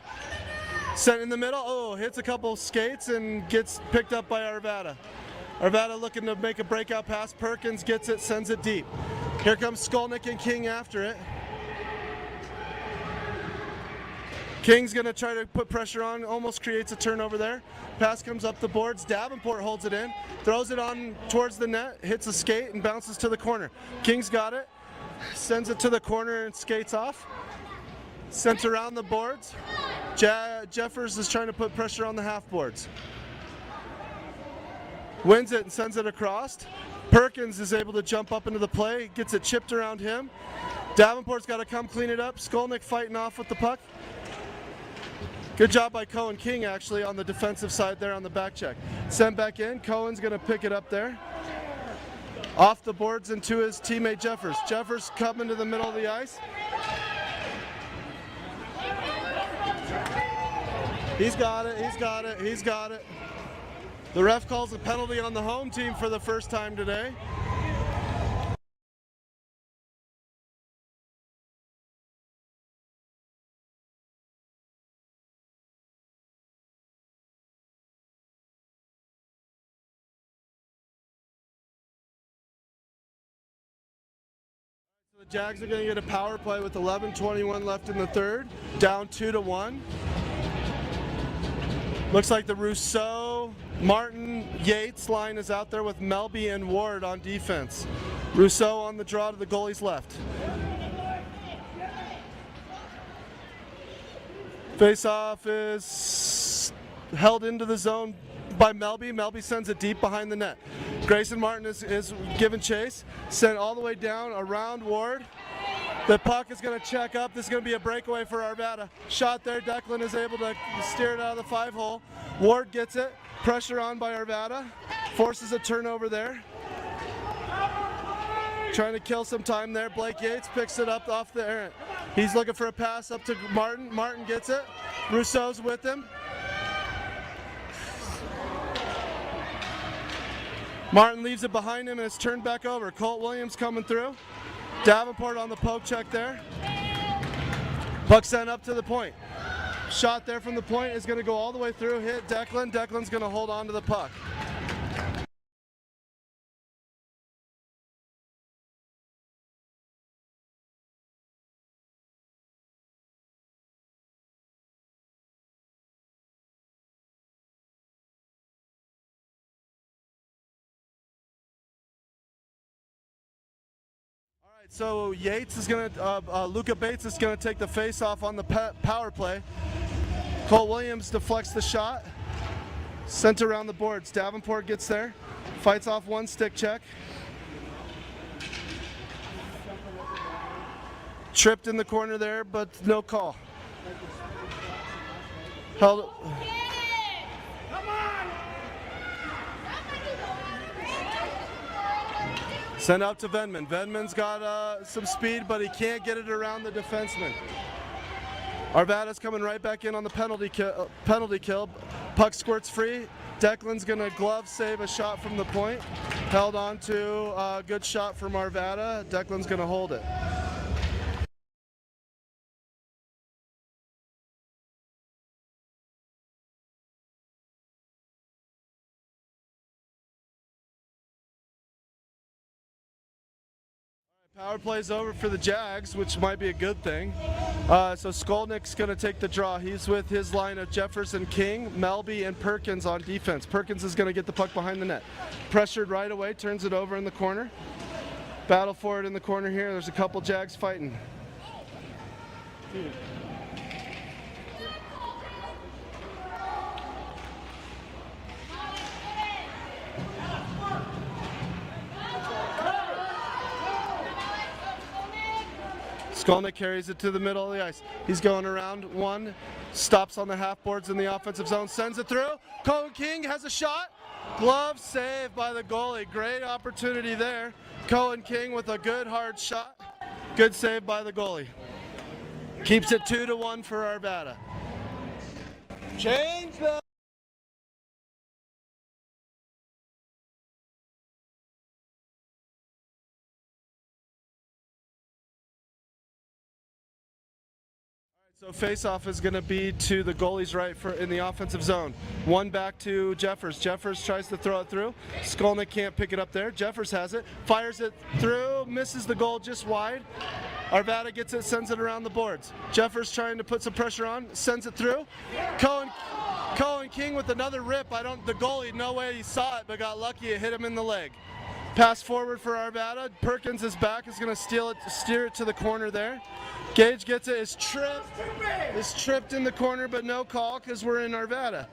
Sent in the middle. Oh, hits a couple skates and gets picked up by Arvada. Arvada looking to make a breakout pass. Perkins gets it, sends it deep. Here comes Skolnick and King after it. King's going to try to put pressure on, almost creates a turnover there. Pass comes up the boards. Davenport holds it in, throws it on towards the net, hits a skate and bounces to the corner. King's got it, sends it to the corner and skates off. Sent around the boards. Jeffers is trying to put pressure on the half boards. Wins it and sends it across. Perkins is able to jump up into the play, gets it chipped around him. Davenport's got to come clean it up. Skolnick fighting off with the puck. Good job by Cohen King actually on the defensive side there on the back check. Sent back in. Cohen's going to pick it up there. Off the boards and to his teammate Jeffers. Jeffers coming to the middle of the ice. He's got it, he's got it, he's got it. The ref calls a penalty on the home team for the first time today. The Jags are going to get a power play with 11:21 left in the third, down 2-1. Looks like the Rousseau, Martin, Yates line is out there with Melby and Ward on defense. Rousseau on the draw to the goalie's left. Face-off is held into the zone by Melby. Melby sends it deep behind the net. Grayson Martin is given chase, sent all the way down around Ward. The puck is going to check up. This is going to be a breakaway for Arvada. Shot there. Declan is able to steer it out of the 5-hole. Ward gets it. Pressure on by Arvada. Forces a turnover there. Trying to kill some time there. Blake Yates picks it up off the errant. He's looking for a pass up to Martin. Martin gets it. Rousseau's with him. Martin leaves it behind him and it's turned back over. Colt Williams coming through. Davenport on the poke check there. Puck sent up to the point. Shot there from the point is going to go all the way through, hit Declan. Declan's going to hold on to the puck. So Yates is going to, Luca Bates is going to take the face-off on the power play. Colt Williams deflects the shot. Sent around the boards. Davenport gets there. Fights off one stick check. Tripped in the corner there, but no call. Held. Send out to Venman. Venman's got some speed, but he can't get it around the defenseman. Arvada's coming right back in on the penalty kill. Puck squirts free. Declan's going to glove save a shot from the point. Held on to a good shot from Arvada. Declan's going to hold it. Power play's over for the Jags, which might be a good thing. So Skolnick's going to take the draw. He's with his line of Jefferson, King, Melby, and Perkins on defense. Perkins is going to get the puck behind the net. Pressured right away, turns it over in the corner. Battle for it in the corner here. There's a couple Jags fighting. Skolnick carries it to the middle of the ice. He's going around one, stops on the half boards in the offensive zone, sends it through. Cohen King has a shot. Glove save by the goalie. Great opportunity there. Cohen King with a good hard shot. Good save by the goalie. Keeps it 2-1 for Arvada. Change the So face-off is going to be to the goalie's right in the offensive zone. One back to Jeffers. Jeffers tries to throw it through. Skolnick can't pick it up there. Jeffers has it, fires it through, misses the goal just wide. Arvada gets it, sends it around the boards. Jeffers trying to put some pressure on, sends it through. Cohen King with another rip. The goalie, no way he saw it, but got lucky. It hit him in the leg. Pass forward for Arvada. Perkins is back, is going to steer it to the corner there. Gage gets it, is tripped in the corner, but no call because we're in Arvada.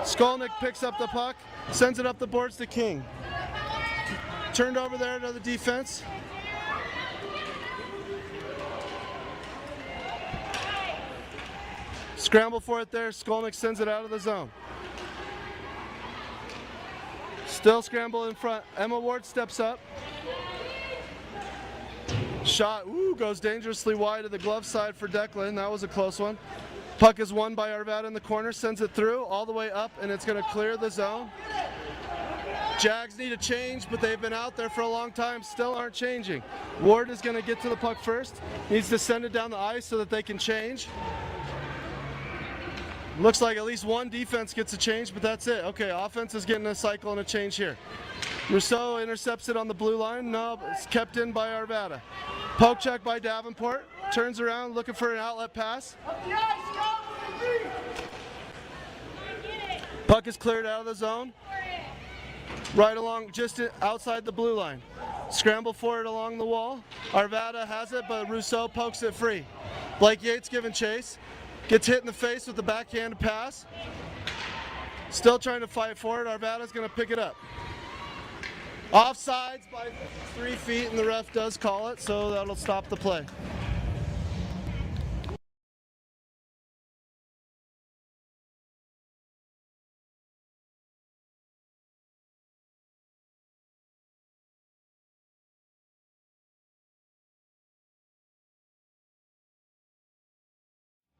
Skolnick picks up the puck, sends it up the boards to King. Turned over there to the defense. Scramble for it there, Skolnick sends it out of the zone. Still scramble in front. Emma Ward steps up. Shot, goes dangerously wide to the glove side for Declan. That was a close one. Puck is won by Arvada in the corner, sends it through, all the way up, and it's going to clear the zone. Jags need a change, but they've been out there for a long time, still aren't changing. Ward is going to get to the puck first, needs to send it down the ice so that they can change. Looks like at least one defense gets a change, but that's it. Okay, offense is getting a cycle and a change here. Rousseau intercepts it on the blue line. No, it's kept in by Arvada. Poke check by Davenport. Turns around looking for an outlet pass. Puck is cleared out of the zone. Right along, just outside the blue line. Scramble for it along the wall. Arvada has it, but Rousseau pokes it free. Blake Yates giving chase. Gets hit in the face with the backhand pass. Still trying to fight for it. Arvada's going to pick it up. Offsides by 3 feet, and the ref does call it, so that'll stop the play.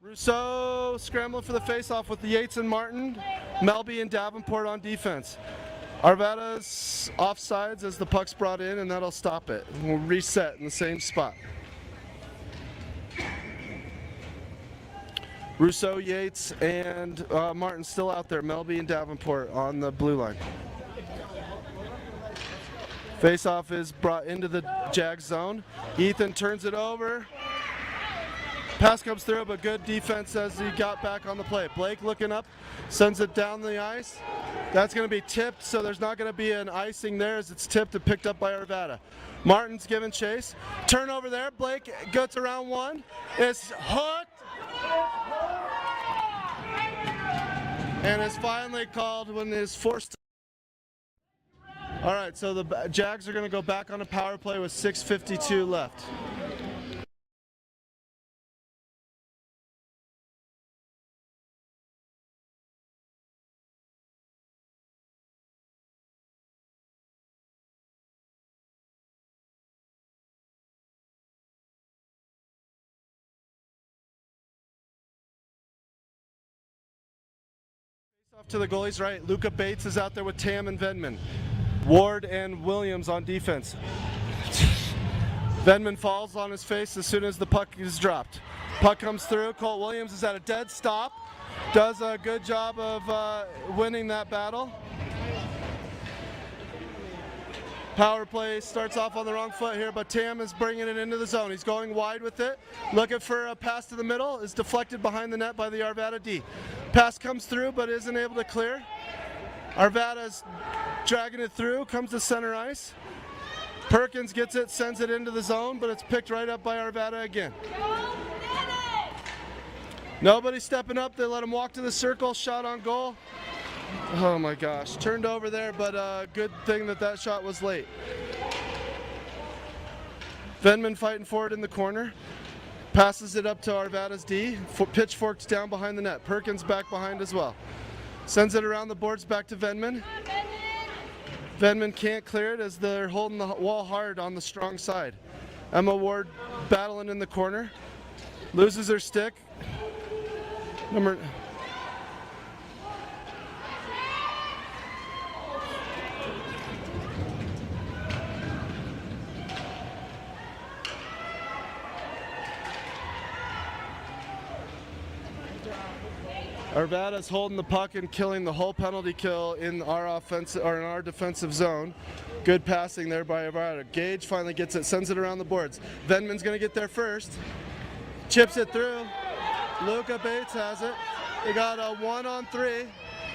Rousseau scrambling for the face-off with the Yates and Martin, Melby and Davenport on defense. Arvada's offsides as the puck's brought in, and that'll stop it. We'll reset in the same spot. Rousseau, Yates, and Martin still out there. Melby and Davenport on the blue line. Face-off is brought into the Jag zone. Ethan turns it over. Pass comes through, but good defense as he got back on the play. Blake looking up, sends it down the ice. That's going to be tipped, so there's not going to be an icing there as it's tipped and picked up by Arvada. Martin's giving chase. Turnover there. Blake gets around one. It's hooked. And is finally called when it's forced. All right, so the Jags are going to go back on a power play with 6:52 left. Off to the goalie's right. Luca Bates is out there with Tam and Venman. Ward and Williams on defense. Venman falls on his face as soon as the puck is dropped. Puck comes through. Colt Williams is at a dead stop. Does a good job of winning that battle. Power play starts off on the wrong foot here, but Tam is bringing it into the zone. He's going wide with it. Looking for a pass to the middle. Is deflected behind the net by the Arvada D. Pass comes through, but isn't able to clear. Arvada's dragging it through. Comes to center ice. Perkins gets it, sends it into the zone, but it's picked right up by Arvada again. Nobody stepping up. They let him walk to the circle. Shot on goal. Oh my gosh, turned over there, but good thing that shot was late. Venman fighting for it in the corner. Passes it up to Arvada's D. Pitchforks down behind the net. Perkins back behind as well. Sends it around the boards back to Venman. Venman can't clear it as they're holding the wall hard on the strong side. Emma Ward battling in the corner. Loses her stick. Arvada's holding the puck and killing the whole penalty kill in our offensive or in our defensive zone. Good passing there by Arvada. Gage finally gets it, sends it around the boards. Venman's going to get there first. Chips it through. Luca Bates has it. They got a 1-on-3.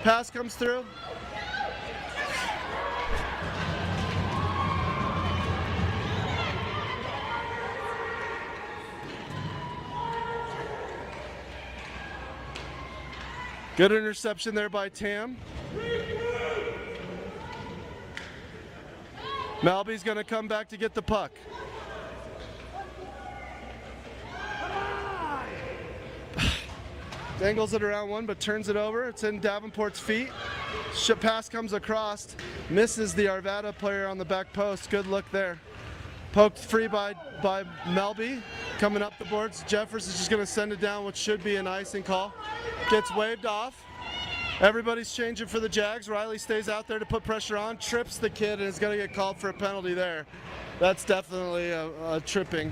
Pass comes through. Good interception there by Tam. Malby's going to come back to get the puck. Dangles it around one, but turns it over. It's in Davenport's feet. Pass comes across. Misses the Arvada player on the back post. Good look there. Poked free by Melby. Coming up the boards. Jeffers is just going to send it down, which should be an icing call. Gets waved off. Everybody's changing for the Jags. Riley stays out there to put pressure on. Trips the kid and is going to get called for a penalty there. That's definitely a tripping.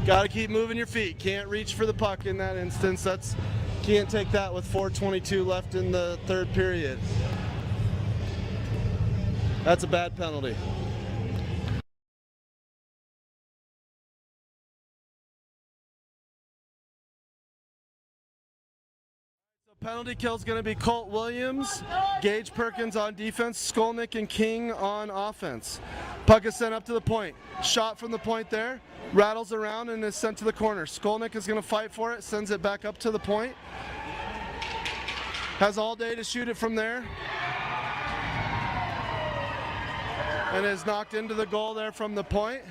Got to keep moving your feet. Can't reach for the puck in that instance. Can't take that with 4:22 left in the third period. That's a bad penalty. Penalty kill is going to be Colt Williams, Gage Perkins on defense, Skolnick and King on offense. Puck is sent up to the point. Shot from the point there, rattles around and is sent to the corner. Skolnick is going to fight for it, sends it back up to the point. Has all day to shoot it from there. And is knocked into the goal there from the point.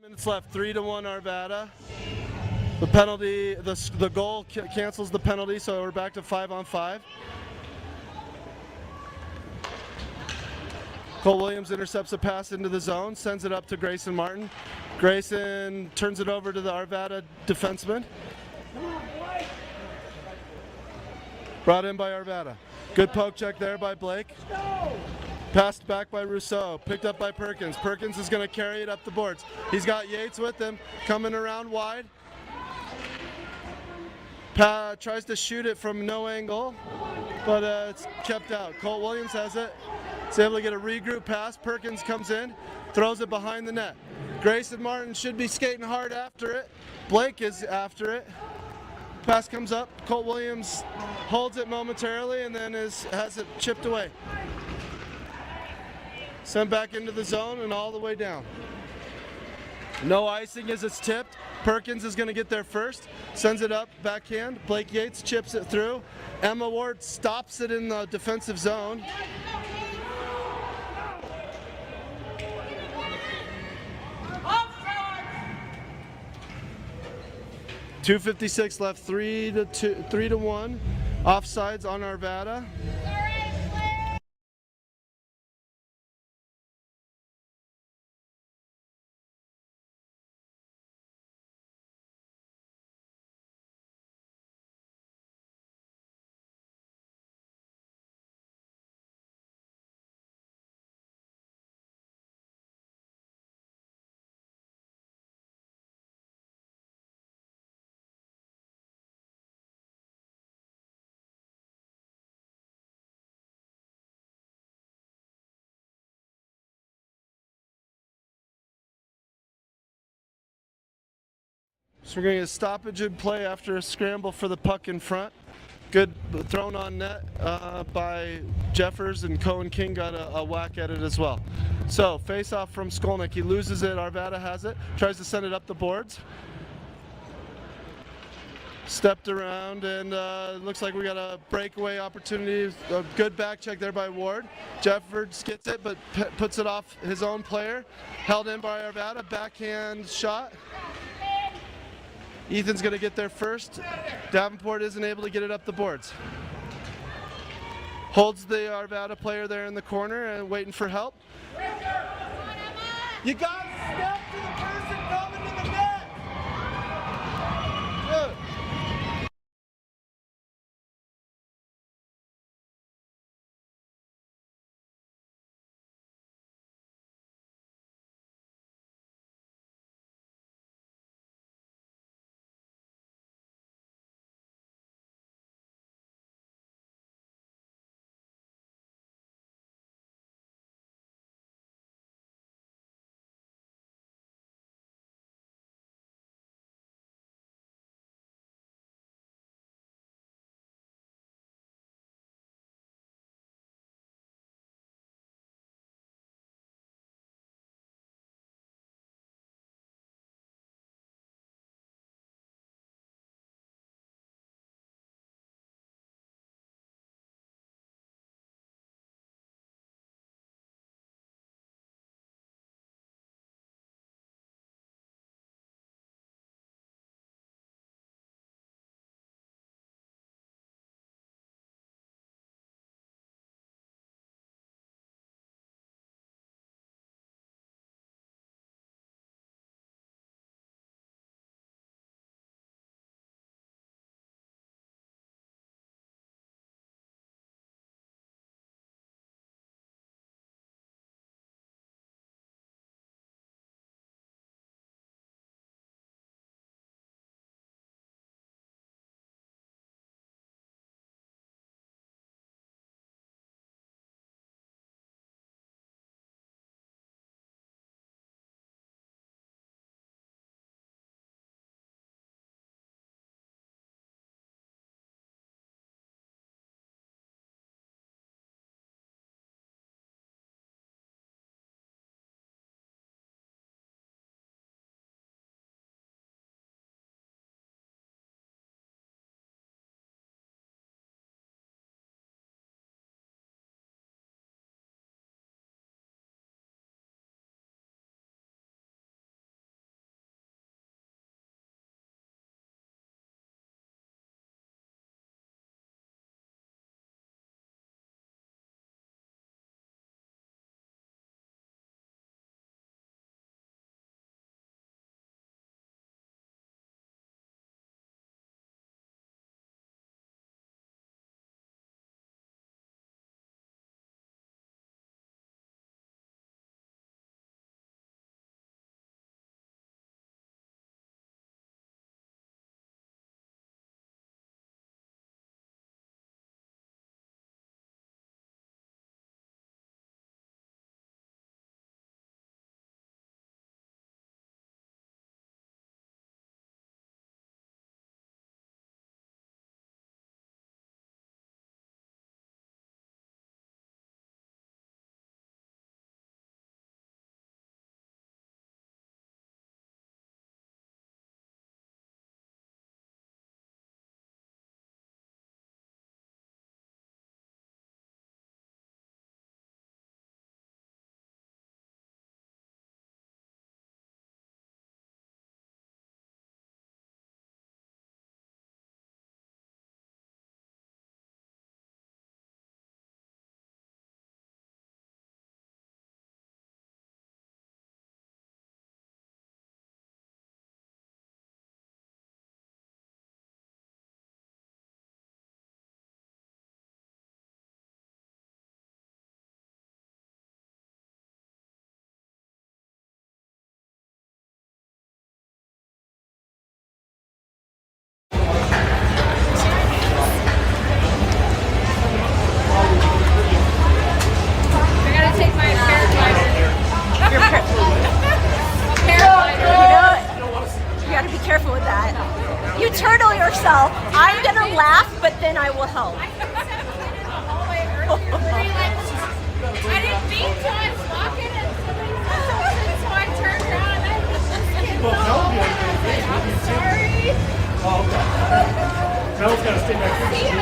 Minutes left, 3-1 Arvada. The penalty, the goal cancels the penalty, so we're back to 5-on-5. Cole Williams intercepts a pass into the zone, sends it up to Grayson Martin. Grayson turns it over to the Arvada defenseman. Brought in by Arvada. Good poke check there by Blake. Passed back by Rousseau, picked up by Perkins. Perkins is going to carry it up the boards. He's got Yates with him, coming around wide. Tries to shoot it from no angle, but it's kept out. Colt Williams has it. He's able to get a regroup pass. Perkins comes in, throws it behind the net. Grayson Martin should be skating hard after it. Blake is after it. Pass comes up. Colt Williams holds it momentarily and then has it chipped away. Sent back into the zone and all the way down. No icing as it's tipped. Perkins is going to get there first. Sends it up, backhand. Blake Yates chips it through. Emma Ward stops it in the defensive zone. 2:56 left, 3-1. Offsides on Arvada. So we're going to get a stoppage in play after a scramble for the puck in front. Good thrown on net by Jeffers, and Cohen King got a whack at it as well. So face off from Skolnick. He loses it. Arvada has it. Tries to send it up the boards. Stepped around, and looks like we got a breakaway opportunity. A good back check there by Ward. Jeffers gets it, but puts it off his own player. Held in by Arvada. Backhand shot. Ethan's going to get there first. Davenport isn't able to get it up the boards. Holds the Arvada player there in the corner and waiting for help. You got to step to the person coming to the net. Good. then I will help. I didn't mean to. I was walking and somebody said something, so I turned around and I was just kidding. I'm sorry. Oh, okay. Mel's got to stay back here.